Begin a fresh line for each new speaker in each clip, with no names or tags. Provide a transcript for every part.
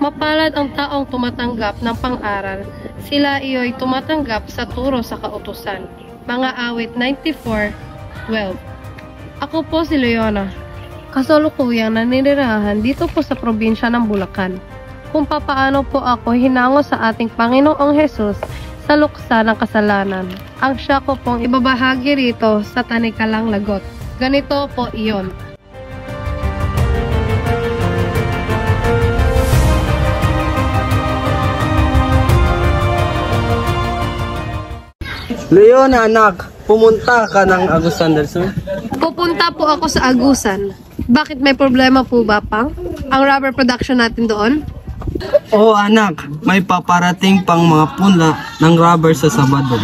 Mapalad ang taong tumatanggap ng pang-aral. Sila iyo'y tumatanggap sa turo sa kautusan. Mga awit 94:12. Ako po si Leona. Kasalukuyang naninirahan dito po sa probinsya ng Bulacan. Kung papaano po ako hinango sa ating Panginoong Hesus sa luksa ng kasalanan. Ang siya ko pong ibabahagi rito sa Tanikalang Lagot. Ganito po iyon.
Leona anak, pumunta ka ng Agusan del Sur?
Pupunta po ako sa Agusan. Bakit may problema po ba, Pang? Ang rubber production natin doon?
Oo anak, may paparating pang mga punla ng rubber sa Sabado.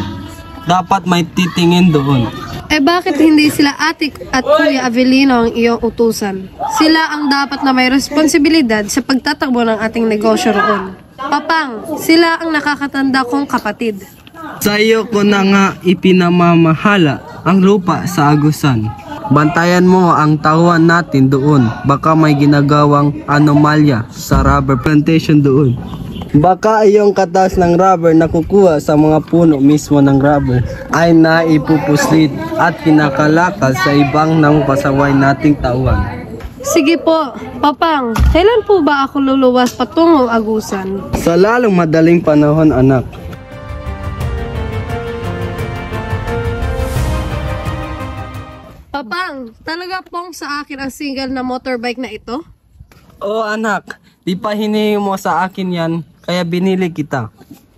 Dapat may titingin doon.
Eh bakit hindi sila Ate at Kuya Avelino ang iyong utusan? Sila ang dapat na may responsibilidad sa pagtatakbo ng ating negosyo roon. Papang, sila ang nakakatanda kong kapatid.
Sa iyo ko na nga ipinamamahala ang lupa sa Agusan. Bantayan mo ang tauhan natin doon. Baka may ginagawang anomalya sa rubber plantation doon. Baka iyong katas ng rubber na kukuha sa mga puno mismo ng rubber ay naipupuslit at kinakalakal sa ibang ng pasaway nating tauhan.
Sige po, Papang, kailan po ba ako luluwas patungong Agusan?
Sa lalong madaling panahon anak.
Papang, talaga pong sa akin ang single na motorbike na ito?
Oo anak, di pa hinihingi mo sa akin yan, kaya binili kita.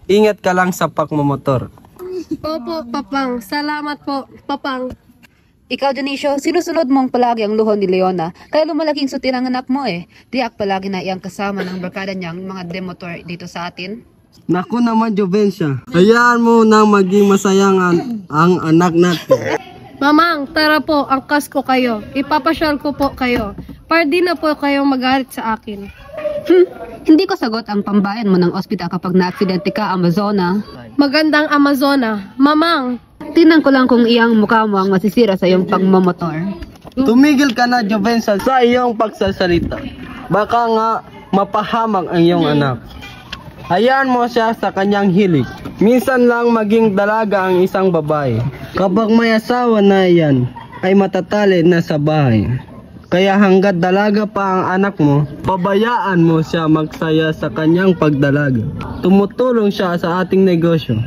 Ingat ka lang sa pagmamotor.
Opo, Papang. Salamat po, Papang.
Ikaw, Dionisio, sinusunod mong palagi ang luho ni Leona, kaya lumalaking suti ang anak mo eh. Diyak palagi na iyang kasama ng barkada niyang mga demotor dito sa atin.
Naku naman, Jovencia. Hayaan mo na maging masayang ang anak natin.
Mamang, tara po, angkas ko kayo. Ipapasyal ko po kayo. Para di na po kayong magalit sa akin.
Hindi ko sagot ang pambayan mo ng ospital kapag na-aksidente ka, Amazona.
Magandang Amazona. Mamang,
Tinan ko lang kung iyang mukha mo ang masisira sa iyong pagmamotor.
Tumigil ka na, Jovencia, sa iyong pagsasalita. Baka nga mapahamak ang iyong anak. Hayaan mo siya sa kanyang hilig. Minsan lang maging dalaga ang isang babae. Kapag may asawa na yan, ay matatali na sa bahay. Kaya hanggat dalaga pa ang anak mo, pabayaan mo siya magsaya sa kanyang pagdalaga. Tumutulong siya sa ating negosyo.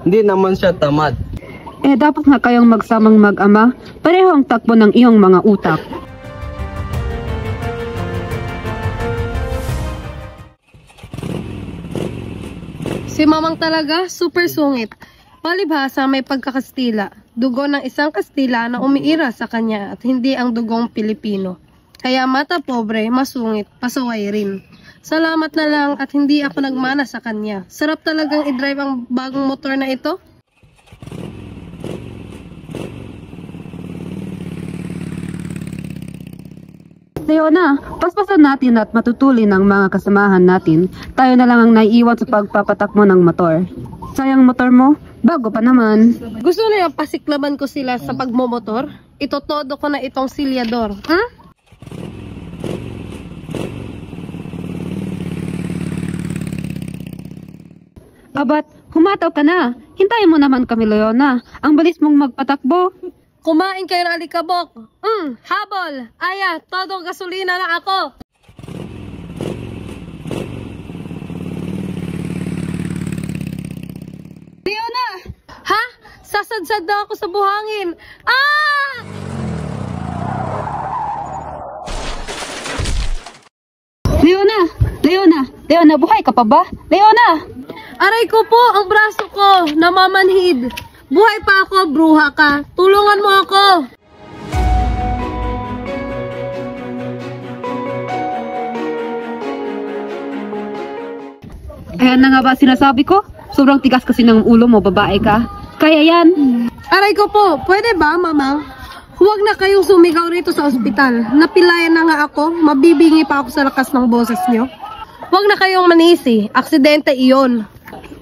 Hindi naman siya tamad.
Eh dapat nga kayong magsamang mag-ama, pareho ang takbo ng iyong mga utak.
si Mamang talaga, super sungit. Palibhasa may pagkakastila. Dugo ng isang Kastila na umiira sa kanya at hindi ang dugong Pilipino. Kaya mata pobre, masungit, pasaway rin. Salamat na lang at hindi ako nagmana sa kanya. Sarap talagang i-drive ang bagong motor na ito.
Leona, paspasan natin at matutulin ang mga kasamahan natin. Tayo na lang ang naiiwan sa pagpapatakbo ng motor. Sayang motor mo, bago pa naman.
Gusto niya pasiklaban ko sila sa pagmomotor? Itotodo ko na itong silyador.
Abat, humataw ka na. Hintayin mo naman kami, Leona. Ang balis mong magpatakbo.
Kumain kayo ng alikabok. Habol. Aya, todo gasolina na ako.
Leona!
Ha? Sasadsad na ako sa buhangin. Ah!
Leona! Leona! Leona, buhay ka pa ba? Leona!
Aray ko po, ang braso ko. Namamanhid. Buhay pa ako, bruha ka. Tulungan mo ako.
Ayan na nga ba sinasabi ko? Sobrang tigas kasi ng ulo mo, babae ka. Kaya yan.
Aray ko po, pwede ba, Mama? Huwag na kayong sumigaw rito sa ospital. Napilayan na nga ako. Mabibingi pa ako sa lakas ng boses nyo. Huwag na kayong manisi. Aksidente iyon.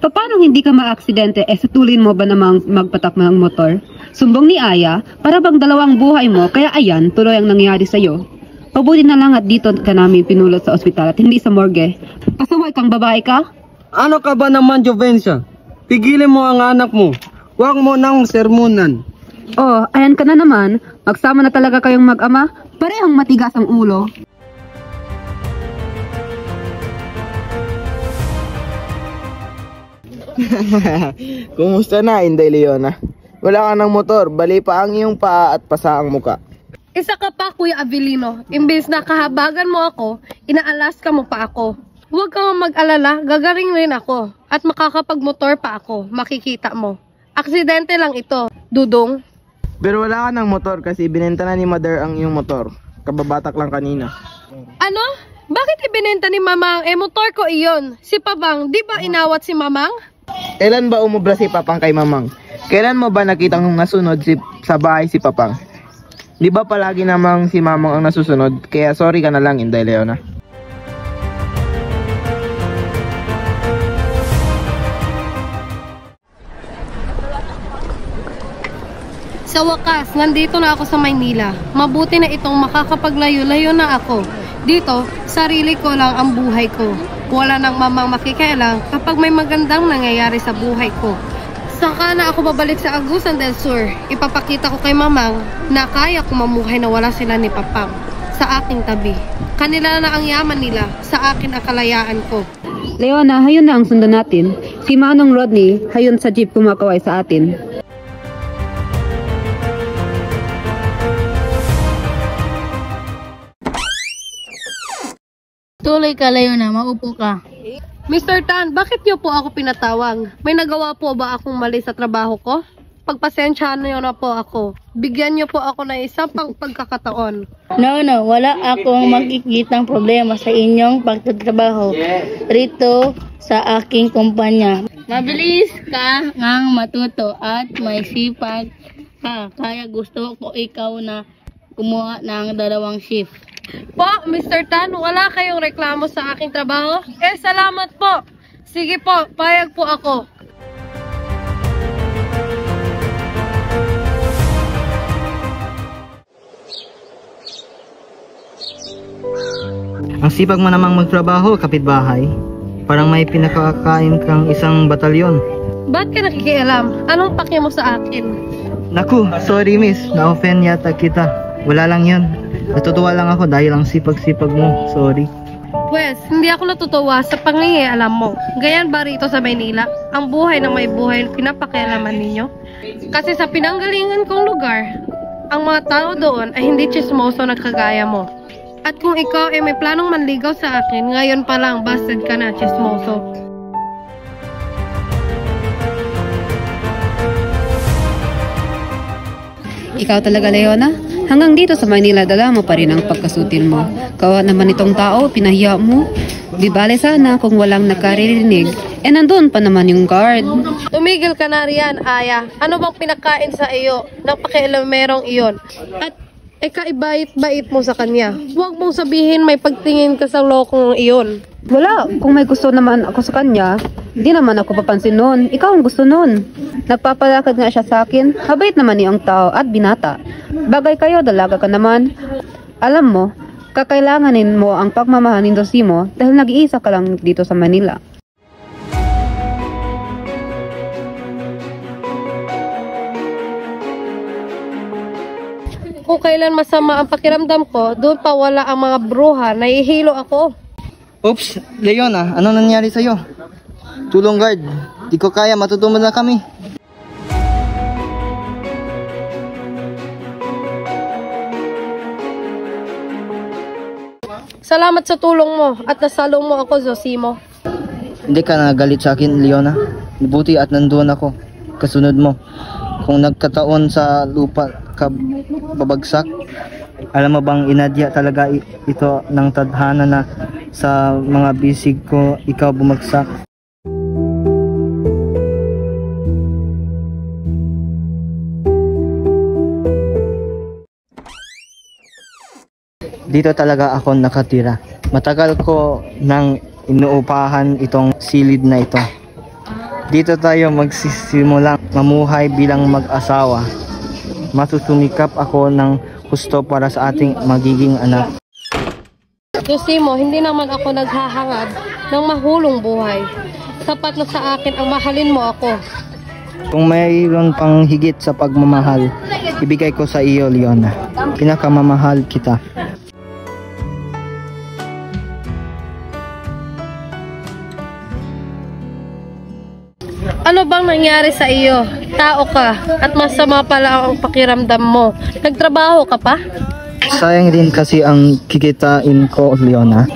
Paano hindi ka maaksidente? Satulin mo ba namang magpatakbo ng motor? Sumbong ni Aya, para bang dalawang buhay mo, kaya ayan, tuloy ang nangyari sa'yo. Mabuti na lang at dito ka namin pinulot sa ospital at hindi sa morgue. Pasaway kang babae ka?
Ano ka ba naman, Jovencia? Pigilin mo ang anak mo. Huwag mo nang sermonan.
Oh, ayan ka na naman. Magsama na talaga kayong mag-ama. Parehong matigas ang ulo.
Kumusta na, Inday Leona? Wala ka ng motor, bali pa ang iyong paa at pasa ang muka.
Isa ka pa, Kuya Avelino. Imbes na kahabagan mo ako, inaalas ka mo pa ako. Huwag kang mag-alala, gagaling rin ako. At makakapagmotor pa ako, makikita mo. Aksidente lang ito, Dudong.
Pero wala ka ng motor kasi binenta na ni Mother ang iyong motor. Kababatak lang kanina.
Ano? Bakit ibinenta ni Mamang? Motor ko iyon. Si Papang, di ba inawat si Mamang?
Kailan ba umubra si Papang kay Mamang? Kailan mo ba nakitang nasunod sa bahay si Papang? Di ba palagi namang si Mamang ang nasusunod? Kaya sorry ka na lang, Inday Leona.
Sa wakas, nandito na ako sa Maynila. Mabuti na itong makakapaglayo-layo na ako. Dito, sarili ko lang ang buhay ko. Wala nang mamang makikialam kapag may magandang nangyayari sa buhay ko. Saka na ako babalik sa Agusan del Sur. Ipapakita ko kay Mamang na kaya ko mamuhay na wala sila ni Papang sa aking tabi. Kanila na ang yaman nila, sa akin ang kalayaan ko.
Leona, hayon na ang sundan natin. Si Manong Rodney, hayon sa jeep kumakaway sa atin.
Tuloy ka, Leona. Maupo ka.
Mr. Tan, bakit niyo po ako pinatawag? May nagawa po ba akong mali sa trabaho ko? Pagpasensyahan niyo na po ako. Bigyan niyo po ako ng isang pagkakataon.
No, wala akong makikitang problema sa inyong pagtatrabaho rito sa aking kumpanya. Mabilis ka ngang matuto at may sipag ka. Kaya gusto ko ikaw na kumuha ng 2 shift.
Po, Mr. Tan, wala kayong reklamo sa aking trabaho? Salamat po. Sige po, payag po ako.
Ang sipag mo namang magtrabaho, kapitbahay. Parang may pinakakain kang isang batalyon.
Ba't ka nakikialam? Anong pake mo sa akin?
Naku, sorry miss, na-offend yata kita. Wala lang yun. Natutuwa lang ako dahil ang sipag-sipag mo. Sorry.
Pwes, hindi ako natutuwa sa pangingialam mo. Gayan ba rito sa Maynila? Ang buhay ng may buhay pinapakialaman ninyo? Kasi sa pinanggalingan kong lugar, ang mga tao doon ay hindi chismoso na kagaya mo. At kung ikaw ay may planong manligaw sa akin, ngayon pa lang busted ka na, chismoso.
Ikaw talaga, Leona? Hanggang dito sa Manila, dala mo pa rin ang pagkasutil mo. Kawa naman itong tao, pinahiya mo. Di bale sana kung walang nakaririnig. Nandun pa naman yung guard.
Tumigil ka na riyan, Aya. Ano bang pinakain sa iyo ng pakialamerong iyon? At kaibait-bait mo sa kanya. Huwag mong sabihin may pagtingin ka sa lokong iyon.
Wala, kung may gusto naman ako sa kanya, di naman ako papansin noon. Ikaw ang gusto noon. Nagpapalakad nga siya sa akin. Habait naman niyang tao at binata. Bagay kayo, dalaga ka naman. Alam mo, kakailanganin mo ang pagmamahal ni Dosimo dahil nag-iisa ka lang dito sa Manila.
Kung kailan masama ang pakiramdam ko, doon pa wala ang mga bruha, nahihilo ako.
Oops, Leona, ano nangyari sa'yo? Tulong guard, di ko kaya, matutumad na kami.
Salamat sa tulong mo at nasalong mo ako, Zosimo.
Hindi ka nagalit sa akin, Leona. Mabuti at nandoon ako. Kasunod mo. Kung nagkataon sa lupa ka babagsak, alam mo bang inadya talaga ito ng tadhana na sa mga bisig ko ikaw bumagsak. Dito talaga ako nakatira. Matagal ko nang inuupahan itong silid na ito. Dito tayo magsisimulang mamuhay bilang mag-asawa. Masusumikap ako ng gusto para sa ating magiging anak.
Josimo, hindi naman ako naghahangad ng mahulong buhay. Sapat na sa akin ang mahalin mo ako.
Kung mayroon pang higit sa pagmamahal, ibigay ko sa iyo, Leona. Pinakamamahal kita.
Ano bang nangyari sa iyo? Tao ka at masama pala ang pakiramdam mo. Nagtrabaho ka pa?
Sayang din kasi ang kikitain ko, Leona.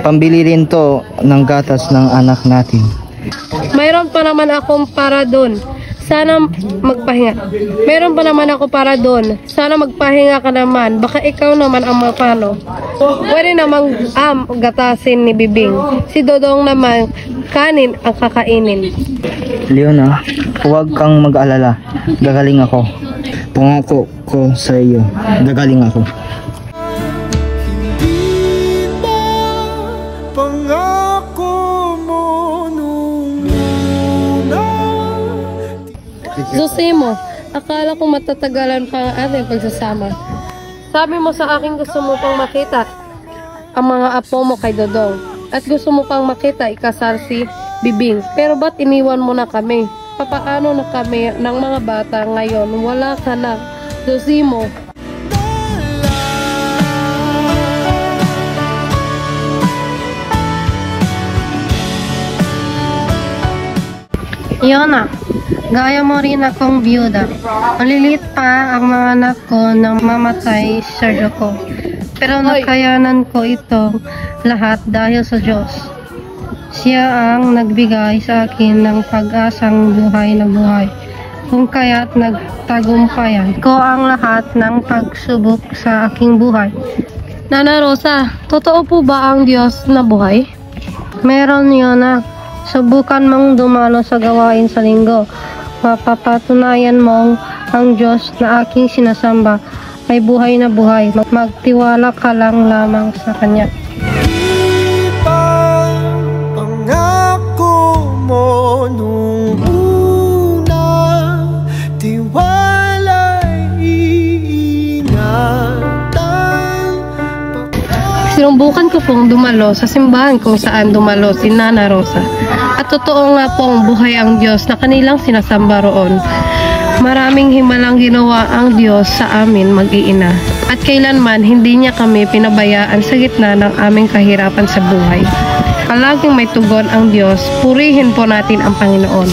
Pambili rin to ng gatas ng anak natin.
Mayroon pa naman akong para doon. Sana magpahinga. Mayroon pa naman ako para doon. Sana magpahinga ka naman. Baka ikaw naman ang mapano. Pwede namang gatasin ni Bibing. Si Dodong naman kanin ang kakainin.
Leona, huwag kang mag-alala. Gagaling ako. Pangako ko sa iyo. Gagaling ako.
Josimo, akala ko matatagalan pa ang ating pagsasama. Sabi mo sa akin gusto mo pang makita ang mga apo mo kay Dodong. At gusto mo pang makita ikasal si Bibing. Pero ba't iniwan mo na kami? Papaano na kami ng mga bata ngayon? Wala ka na, Josimo. Yona, gaya mo rin akong biyuda. Malilit pa ang mga anak ko nang mamatay si Sergio ko. Pero nakayanan ko ito lahat dahil sa Diyos. Siya ang nagbigay sa akin ng pag-asang buhay na buhay. Kung kaya't nagtagumpayan ko ang lahat ng pagsubok sa aking buhay. Nana Rosa, totoo po ba ang Diyos na buhay? Meron Yona. Subukan mong dumalo sa gawain sa linggo. Mapapatunayan mong ang Diyos na aking sinasamba ay buhay na buhay. Magtiwala ka lang lamang sa Kanya.
Pangako mo nung una, tiwala'y iingatan.
Sinumbukan ko pong dumalo sa simbahan kung saan dumalo si Nana Rosa. At totoo nga pong buhay ang Diyos na kanilang sinasamba roon. Maraming himalang ginawa ang Diyos sa amin mag-iina. At kailanman hindi niya kami pinabayaan sa gitna ng aming kahirapan sa buhay. Palaging may tugon ang Diyos, purihin po natin ang Panginoon.